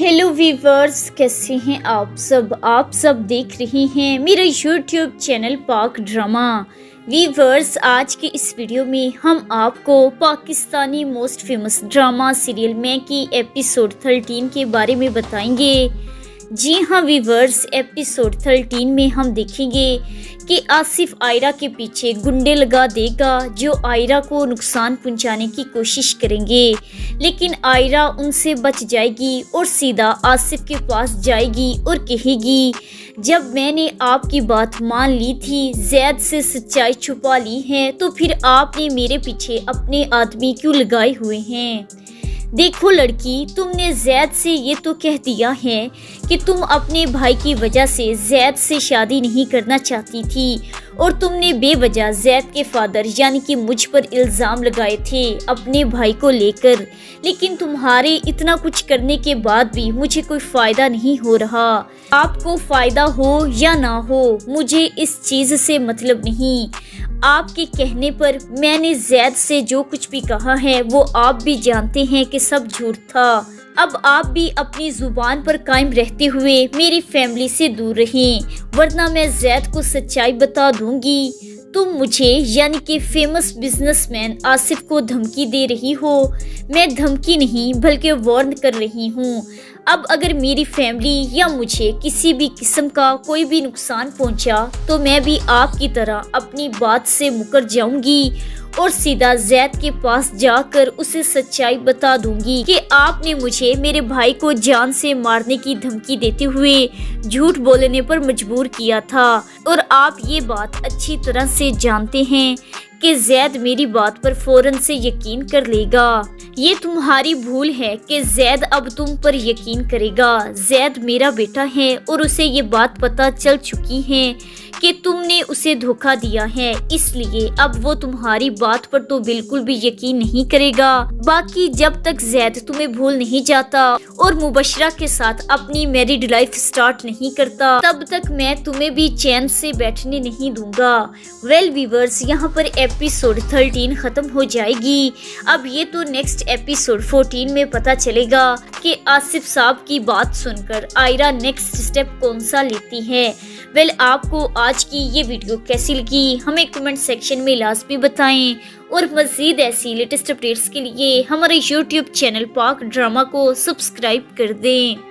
Hello viewers, कैसे हैं आप सब देख रहे हैं मेरा यूट्यूब चैनल पाक ड्रामा। वीवर्स, आज के इस वीडियो में हम आपको Pakistani most famous drama serial मैं की एपिसोड 13 के बारे में बताएंगे। जी हाँ वीवर्स, एपिसोड 13 में हम देखेंगे कि आसिफ आयरा के पीछे गुंडे लगा देगा जो आयरा को नुकसान पहुंचाने की कोशिश करेंगे, लेकिन आयरा उनसे बच जाएगी और सीधा आसिफ के पास जाएगी और कहेगी, जब मैंने आपकी बात मान ली थी, ज़ैद से सच्चाई छुपा ली है, तो फिर आपने मेरे पीछे अपने आदमी क्यों लगाए हुए हैं। देखो लड़की, तुमने ज़ैद से ये तो कह दिया है कि तुम अपने भाई की वजह से ज़ैद से शादी नहीं करना चाहती थी और तुमने बेवजह ज़ैद के फादर यानी कि मुझ पर इल्ज़ाम लगाए थे अपने भाई को लेकर, लेकिन तुम्हारे इतना कुछ करने के बाद भी मुझे कोई फ़ायदा नहीं हो रहा। आपको फ़ायदा हो या ना हो, मुझे इस चीज़ से मतलब नहीं। आपके कहने पर मैंने ज़ैद से जो कुछ भी कहा है वो आप भी जानते हैं कि सब झूठ था। अब आप भी अपनी जुबान पर कायम रहते हुए मेरी फैमिली से दूर रहें, वरना मैं ज़ैद को सच्चाई बता दूंगी। तुम मुझे यानी कि फेमस बिजनेसमैन आसिफ को धमकी दे रही हो। मैं धमकी नहीं बल्कि वार्न कर रही हूँ। अब अगर मेरी फैमिली या मुझे किसी भी किस्म का कोई भी नुकसान पहुंचा तो मैं भी आपकी तरह अपनी बात से मुकर जाऊंगी और सीधा ज़ैद के पास जाकर उसे सच्चाई बता दूंगी कि आपने मुझे मेरे भाई को जान से मारने की धमकी देते हुए झूठ बोलने पर मजबूर किया था, और आप ये बात अच्छी तरह से जानते हैं कि ज़ैद मेरी बात पर फौरन से यकीन कर लेगा। ये तुम्हारी भूल है कि ज़ैद अब तुम पर यकीन करेगा। ज़ैद मेरा बेटा है और उसे ये बात पता चल चुकी है कि तुमने उसे धोखा दिया है, इसलिए अब वो तुम्हारी बात पर तो बिल्कुल भी यकीन नहीं करेगा। बाकी जब तक ज़ैद तुम्हें भूल नहीं जाता और मुबशरा के साथ अपनी मैरिड लाइफ स्टार्ट नहीं करता, तब तक मैं तुम्हें भी चैन से बैठने नहीं दूंगा। वेल वीवर्स, यहाँ पर एपिसोड 13 खत्म हो जाएगी। अब ये तो नेक्स्ट एपिसोड 14 में पता चलेगा कि आसिफ साहब की बात सुनकर आयरा नेक्स्ट स्टेप कौन सा लेती है। वेल, आपको आज की ये वीडियो कैसी लगी हमें कमेंट सेक्शन में लाजमी बताएं, और मज़ीद ऐसी लेटेस्ट अपडेट्स के लिए हमारे यूट्यूब चैनल पाक ड्रामा को सब्सक्राइब कर दें।